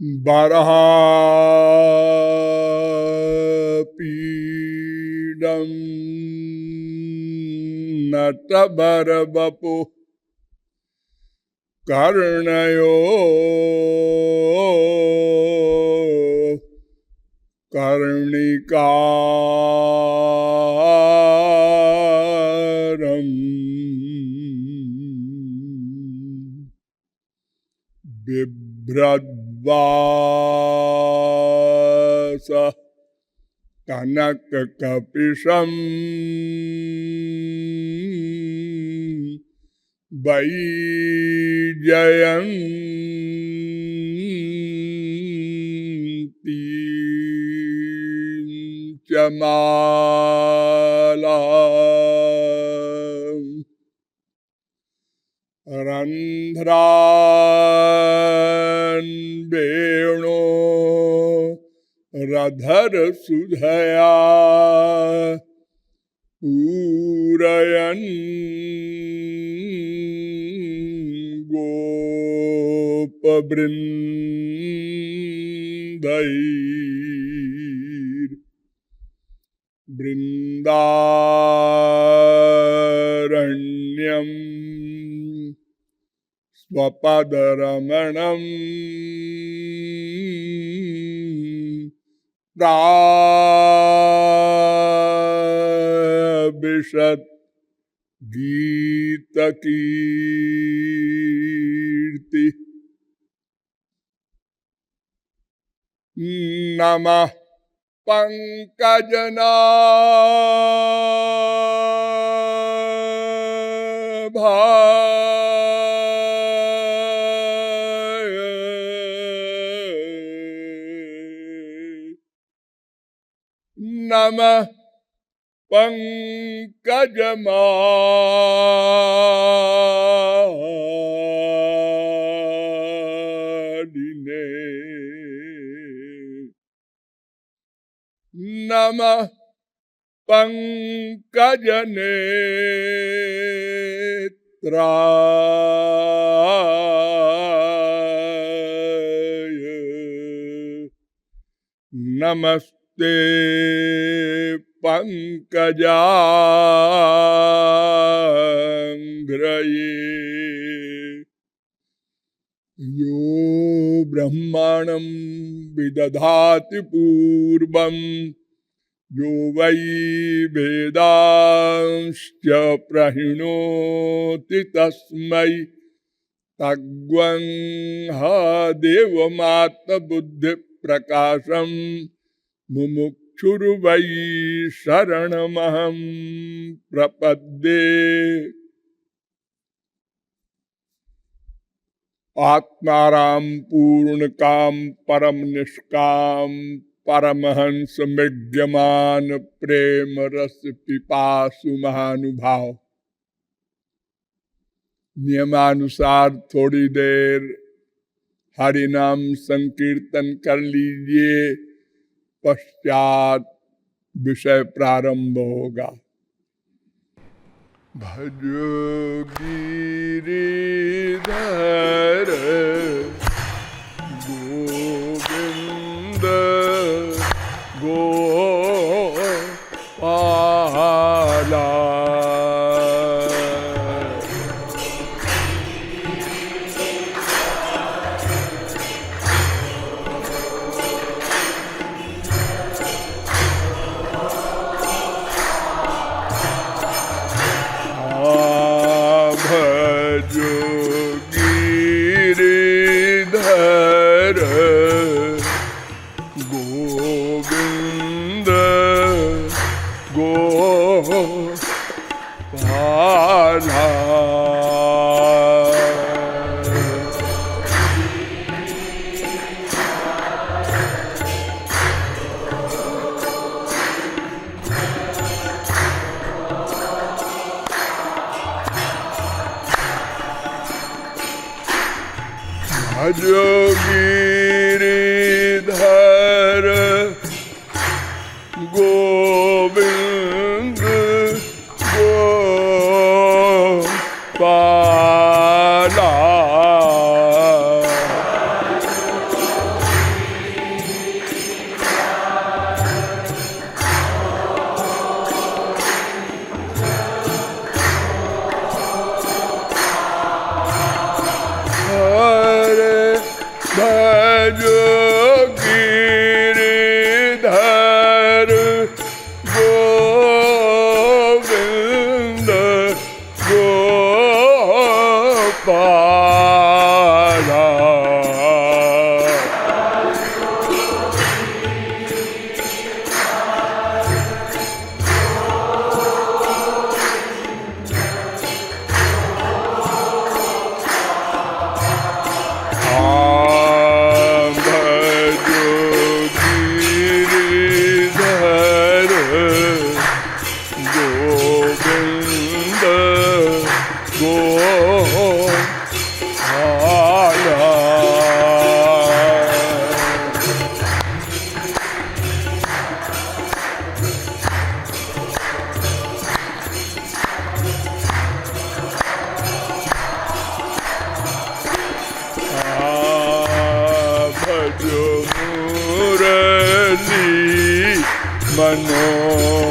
बरहापीडं नटबरवपुः कर्णयो कर्णिकारं बिभ्रद्वासः कनककपिशं वैजयन्तीं च मालां रन्ध्रान् वेणो रधरसुधया पूरयन् गोपवृन्दैर्वृन्दारण्यं स्वपदरमणं प्राविशत् गीतकीर्ति। नमः पंकजनाभाय नमः पंकजमालिने नमः पंकजनेत्राय नमस्ते पंकजांघ्रये। यो ब्रह्माणं विदधाति पूर्वं यो वै वेदांश्च प्रहिणोति तस्मै तग्वंह देवमात्मबुद्धिप्रकाशं मुमुक्षुर्वै शरणमहं प्रपद्ये। आत्माराम पूर्णकाम परम निष्काम परमहंस विद्यमान प्रेम रस पिपासु महानुभाव। नियमानुसार थोड़ी देर हरि नाम संकीर्तन कर लीजिए, पश्चात विषय प्रारंभ होगा। भजो गिरिधर गोविंद गोपाला। गोविंद गोपाला। भजो गिरिधर गोविंद गोपाला। मनोहर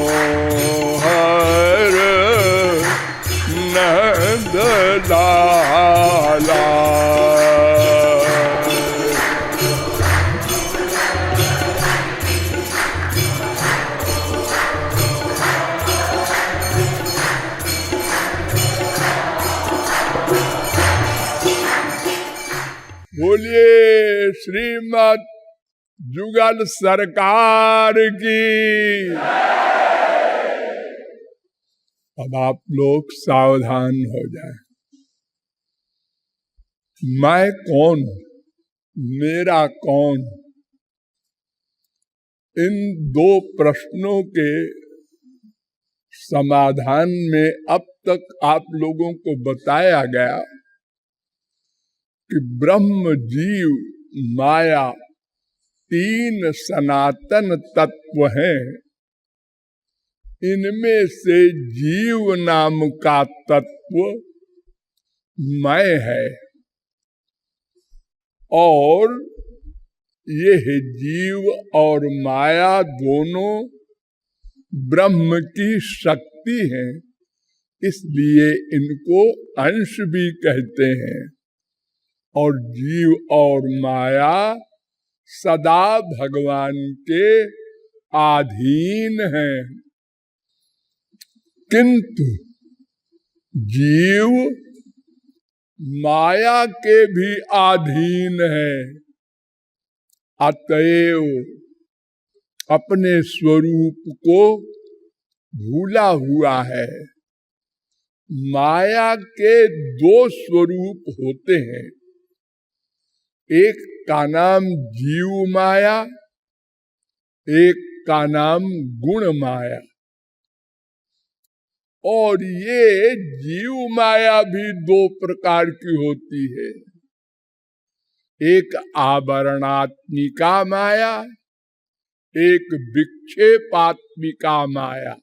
नंद लाला। बोलिए श्रीमद् जुगल सरकार की। अब आप लोग सावधान हो जाएं। मैं कौन, मेरा कौन, इन दो प्रश्नों के समाधान में अब तक आप लोगों को बताया गया कि ब्रह्म, जीव, माया तीन सनातन तत्व हैं। इनमें से जीव नाम का तत्व मैं है और ये जीव और माया दोनों ब्रह्म की शक्ति हैं, इसलिए इनको अंश भी कहते हैं। और जीव और माया सदा भगवान के अधीन हैं, किंतु जीव माया के भी अधीन है। अतएव अपने स्वरूप को भूला हुआ है। माया के दो स्वरूप होते हैं, एक का नाम जीव माया, एक का नाम गुण माया। और ये जीव माया भी दो प्रकार की होती है, एक आवरणात्मिका माया, एक विक्षेपात्मिका माया।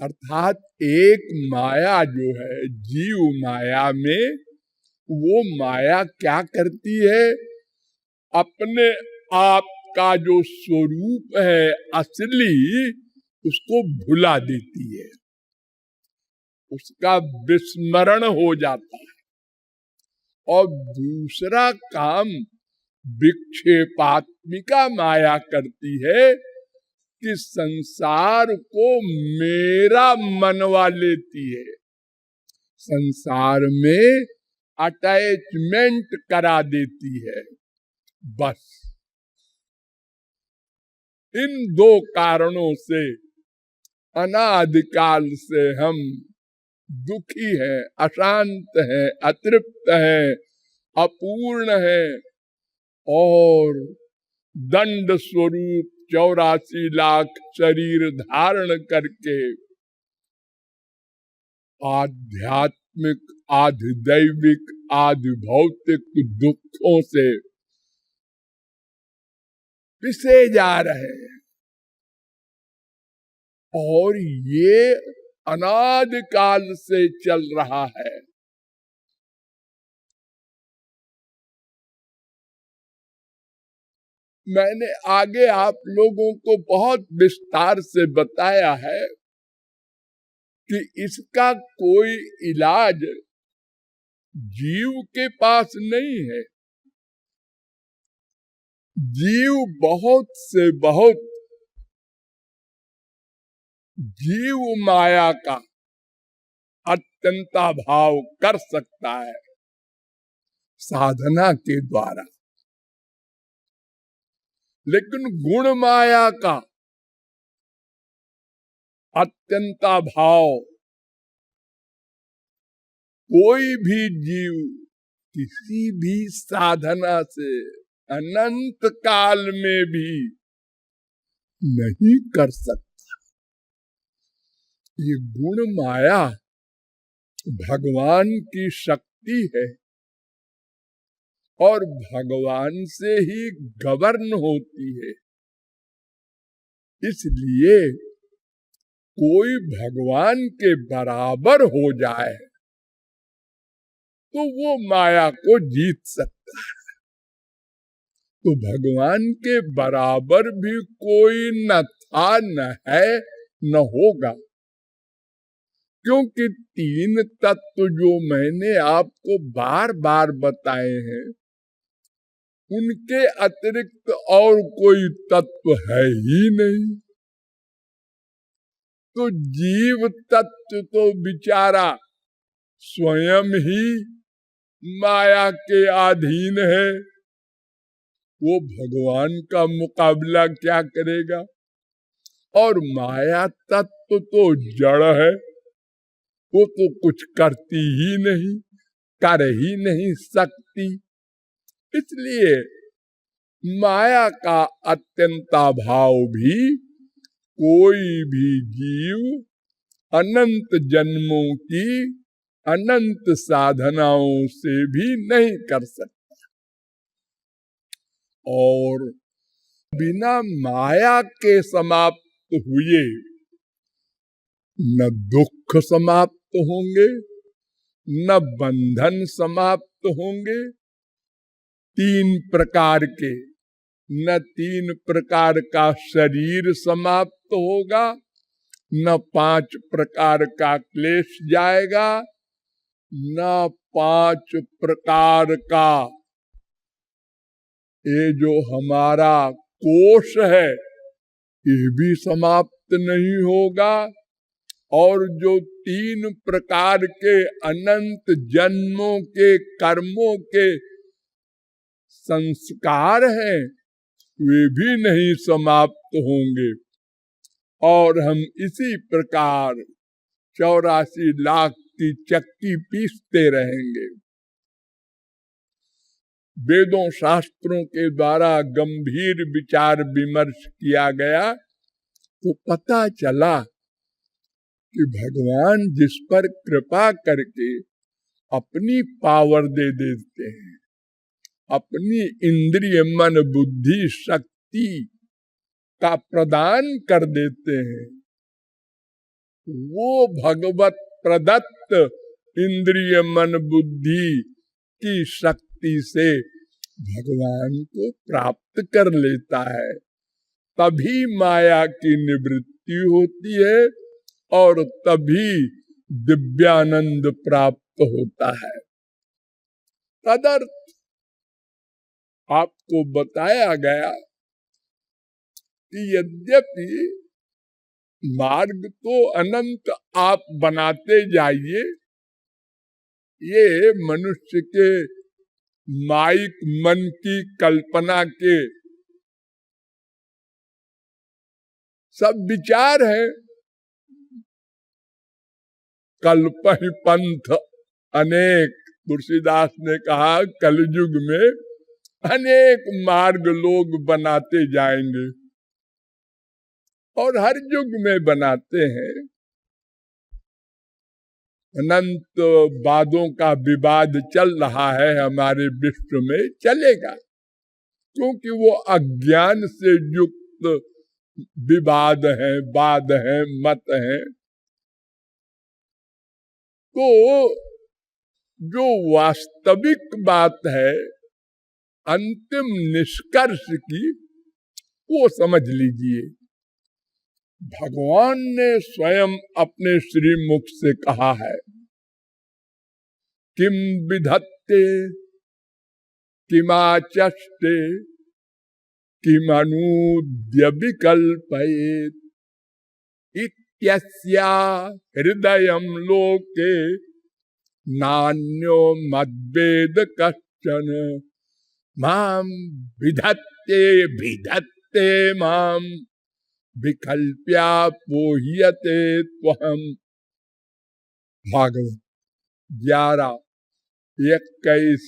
अर्थात एक माया जो है जीव माया में, वो माया क्या करती है, अपने आप का जो स्वरूप है असली, उसको भुला देती है, उसका विस्मरण हो जाता है। और दूसरा काम विक्षेपात्मिका माया करती है कि संसार को मेरा मनवा लेती है, संसार में अटैचमेंट करा देती है। बस इन दो कारणों से अनादिकाल से हम दुखी हैं, अशांत हैं, अतृप्त हैं, अपूर्ण हैं और दंड स्वरूप 84 लाख शरीर धारण करके आध्यात्मिक, आधिदैविक, आधिभौतिक दुखों से पिसे जा रहे हैं। और ये अनादिकाल से चल रहा है। मैंने आगे आप लोगों को बहुत विस्तार से बताया है कि इसका कोई इलाज जीव के पास नहीं है। जीव बहुत से बहुत जीव माया का अत्यंता भाव कर सकता है, साधना के द्वारा। लेकिन गुण माया का अत्यंता भाव कोई भी जीव किसी भी साधना से अनंत काल में भी नहीं कर सकता। ये गुण माया भगवान की शक्ति है और भगवान से ही गवर्न होती है। इसलिए कोई भगवान के बराबर हो जाए तो वो माया को जीत सकता है। तो भगवान के बराबर भी कोई न था, न है, न होगा। क्योंकि तीन तत्व जो मैंने आपको बार बार बताए हैं, उनके अतिरिक्त और कोई तत्व है ही नहीं। तो जीव तत्व तो बेचारा स्वयं ही माया के अधीन है। वो भगवान का मुकाबला क्या करेगा? और माया तत्व तो जड़ है, वो तो कुछ करती ही नहीं, कर ही नहीं सकती। इसलिए माया का अत्यंताभाव भी कोई भी जीव अनंत जन्मों की अनंत साधनाओं से भी नहीं कर सकता। और बिना माया के समाप्त हुए न दुख समाप्त होंगे, न बंधन समाप्त होंगे। तीन प्रकार के, न तीन प्रकार का शरीर समाप्त होगा, न 5 प्रकार का क्लेश जाएगा, न 5 प्रकार का ये जो हमारा कोष है ये भी समाप्त नहीं होगा। और जो 3 प्रकार के अनंत जन्मों के कर्मों के संस्कार हैं वे भी नहीं समाप्त होंगे। और हम इसी प्रकार 84 लाख की चक्की पीसते रहेंगे। वेदों शास्त्रों के द्वारा गंभीर विचार विमर्श किया गया तो पता चला कि भगवान जिस पर कृपा करके अपनी पावर दे देते हैं, अपनी इंद्रिय मन बुद्धि शक्ति का प्रदान कर देते हैं, वो भगवत प्रदत्त इंद्रिय मन बुद्धि की शक्ति से भगवान को प्राप्त कर लेता है। तभी माया की निवृत्ति होती है और तभी दिव्यानंद प्राप्त होता है। तदर्थ आपको बताया गया कि यद्यपि मार्ग तो अनंत आप बनाते जाइए, ये मनुष्य के माइक मन की कल्पना के सब विचार है। कल्पहि पंथ अनेक, तुलसीदास ने कहा कलयुग में अनेक मार्ग लोग बनाते जाएंगे और हर युग में बनाते हैं। अनंत वादों का विवाद चल रहा है हमारे विश्व में, चलेगा, क्योंकि वो अज्ञान से युक्त विवाद है, वाद है, मत है। तो जो वास्तविक बात है अंतिम निष्कर्ष की, वो समझ लीजिए। भगवान ने स्वयं अपने श्रीमुख से कहा है, किम विधत्ते किमाचष्टे किमनूद्य विकल्पयेत् इत्यस्या हृदयं लोके नान्यो मद्वेद कश्चन माम विधत्ते विधत्ते माम विकल्प्या पोह्यते त्वहम। भागवत 11, 21,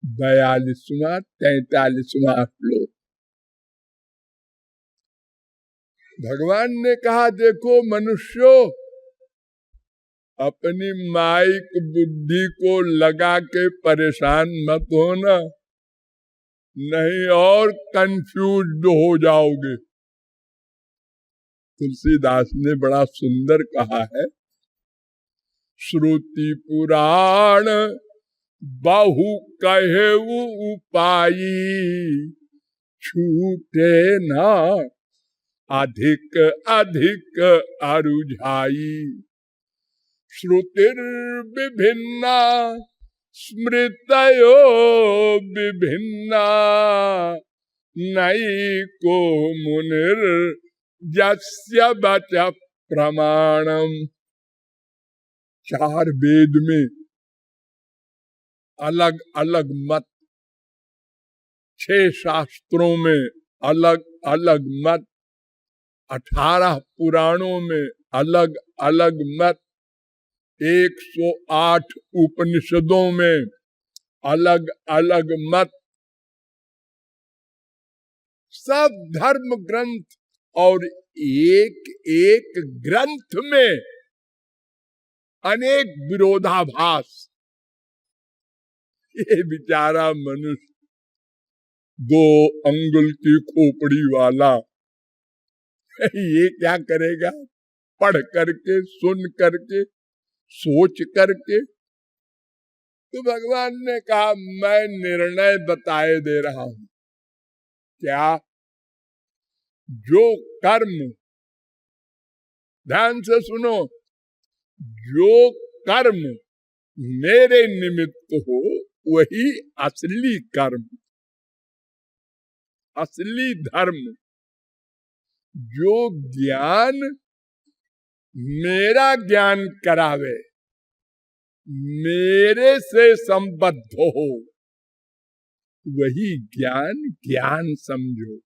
42वां 43वां श्लोक। भगवान ने कहा, देखो मनुष्यों, अपनी माइक बुद्धि को लगा के परेशान मत होना, नहीं और कंफ्यूज्ड हो जाओगे। तुलसीदास ने बड़ा सुंदर कहा है, श्रुति पुराण बहु कहेउ उपाई, छूटे ना अधिक अधिक अरुझाई। श्रुतिर विभिन्ना स्मृतयो विभिन्ना, नैको मुनिर यस्य वच प्रमाणम। 4 वेद में अलग अलग मत, 6 शास्त्रों में अलग अलग मत, 18 पुराणों में अलग अलग मत, 108 उपनिषदों में अलग अलग मत। सब धर्म ग्रंथ और एक एक ग्रंथ में अनेक विरोधाभास। ये बेचारा मनुष्य 2 अंगुल की खोपड़ी वाला, ये क्या करेगा? पढ़ करके, सुन करके, सोच करके। तो भगवान ने कहा, मैं निर्णय बताए दे रहा हूं। क्या? जो कर्म, ध्यान से सुनो, जो कर्म मेरे निमित्त हो वही असली कर्म, असली धर्म। जो ज्ञान मेरा ज्ञान करावे, मेरे से संबद्ध हो, वही ज्ञान ज्ञान समझो।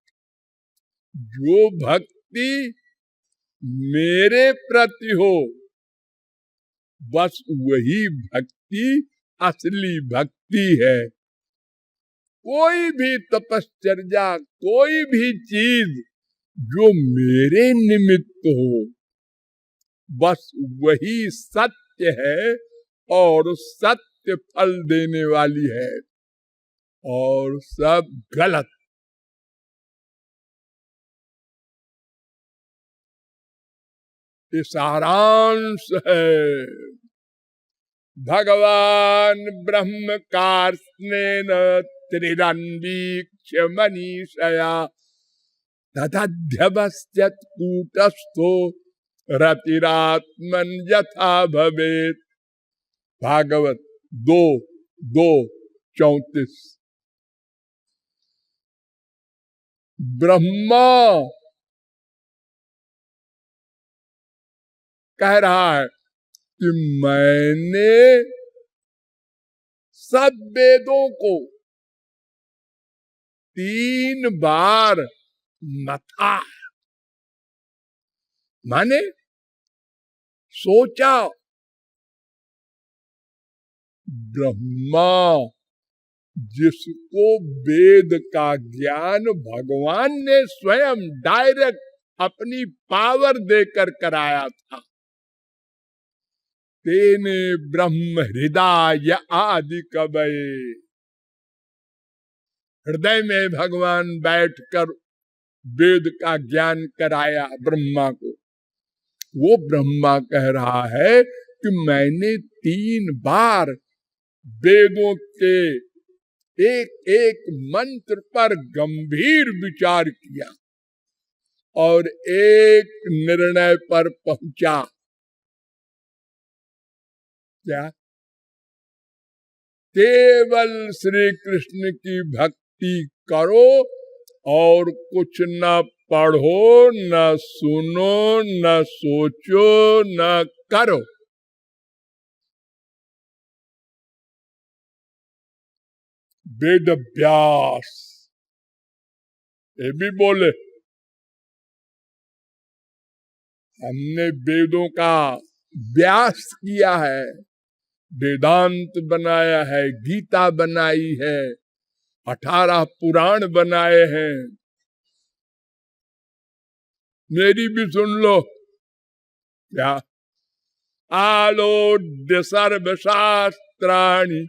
जो भक्ति मेरे प्रति हो, बस वही भक्ति असली भक्ति है। कोई भी तपश्चर्या, कोई भी चीज जो मेरे निमित्त हो, बस वही सत्य है और सत्य फल देने वाली है, और सब गलत। ये सारांश है। भगवान ब्रह्म कार्ष्णेन त्रिरन्वीक्ष्य मनीषया, तदध्यवस्यत् कूटस्थो रतिरात्मन यथा भवेत्। भागवत 2:2-34। ब्रह्मा कह रहा है कि मैंने सब वेदों को 3 बार मथा, माने सोचा। ब्रह्मा, जिसको वेद का ज्ञान भगवान ने स्वयं डायरेक्ट अपनी पावर देकर कराया था। तेने ब्रह्म हृदय आदि कवये, हृदय में भगवान बैठकर वेद का ज्ञान कराया ब्रह्मा को। वो ब्रह्मा कह रहा है कि मैंने 3 बार वेदों के एक एक मंत्र पर गंभीर विचार किया और एक निर्णय पर पहुंचा। क्या? केवल श्री कृष्ण की भक्ति करो और कुछ न पढ़ो, न सुनो, न सोचो, न करो। वेद व्यास, ये भी बोले हमने वेदों का व्यास किया है, वेदांत बनाया है, गीता बनाई है, 18 पुराण बनाए हैं। मेरी भी सुन लो। क्या? आलोड्य सर्वशास्त्राणि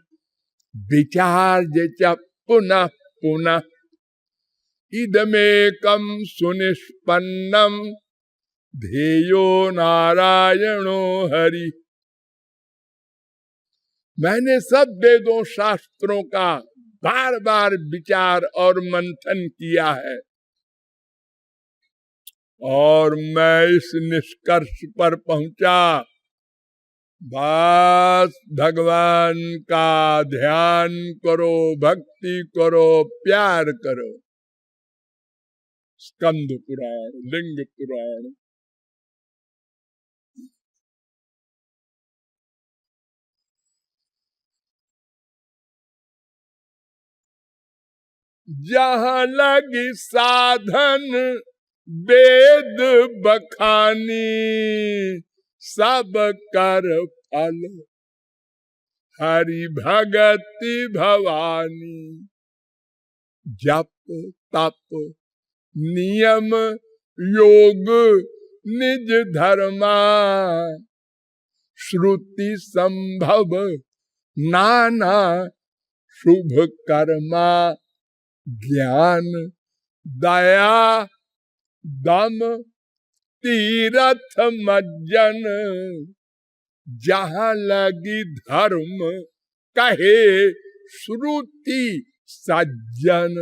विचार्य च पुनः पुनः इदमेकं सुनिष्पन्नम ध्येयो नारायणो हरि। मैंने सब वेदों शास्त्रों का बार बार विचार और मंथन किया है और मैं इस निष्कर्ष पर पहुंचा, बस भगवान का ध्यान करो, भक्ति करो, प्यार करो। स्कंद पुराण, लिंग पुराण। जहां लगी साधन वेद बखानी, सब कर फल हरि भगति भवानी। जप तप नियम योग निज धर्मा, श्रुति संभव नाना शुभ कर्मा। ज्ञान दया दम तीरथ मज्जन, जहां लगी धर्म कहे श्रुति सज्जन।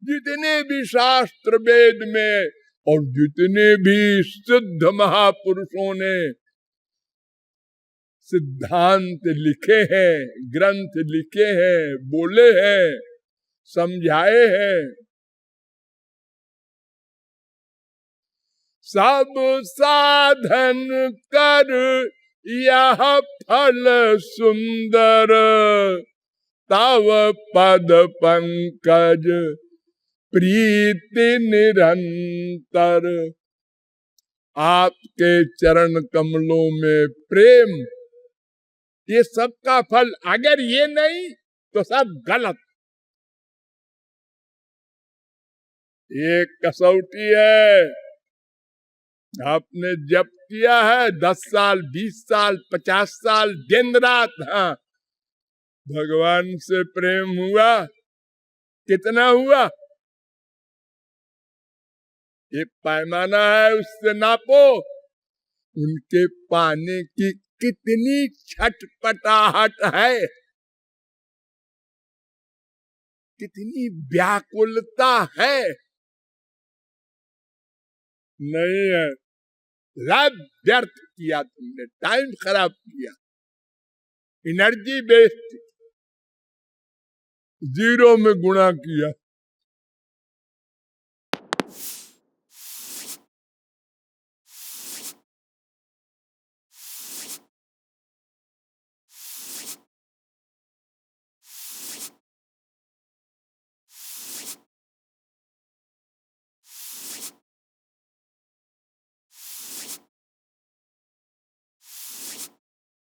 जितने भी शास्त्र वेद में और जितने भी सिद्ध महापुरुषों ने सिद्धांत लिखे हैं, ग्रंथ लिखे हैं, बोले हैं, समझाए हैं, सब साधन कर यह फल सुंदर, तव पद पंकज प्रीति निरंतर। आपके चरण कमलों में प्रेम, ये सब का फल। अगर ये नहीं तो सब गलत। ये कसौटी है। आपने जप किया है 10 साल, 20 साल, 50 साल, दिन रात, हाँ, भगवान से प्रेम हुआ? कितना हुआ? ये पैमाना है, उससे नापो। उनके पाने की कितनी छटपटाहट है, कितनी व्याकुलता है। नहीं है, लाभ व्यर्थ किया तुमने, टाइम खराब किया, एनर्जी वेस्ट, जीरो में गुणा किया।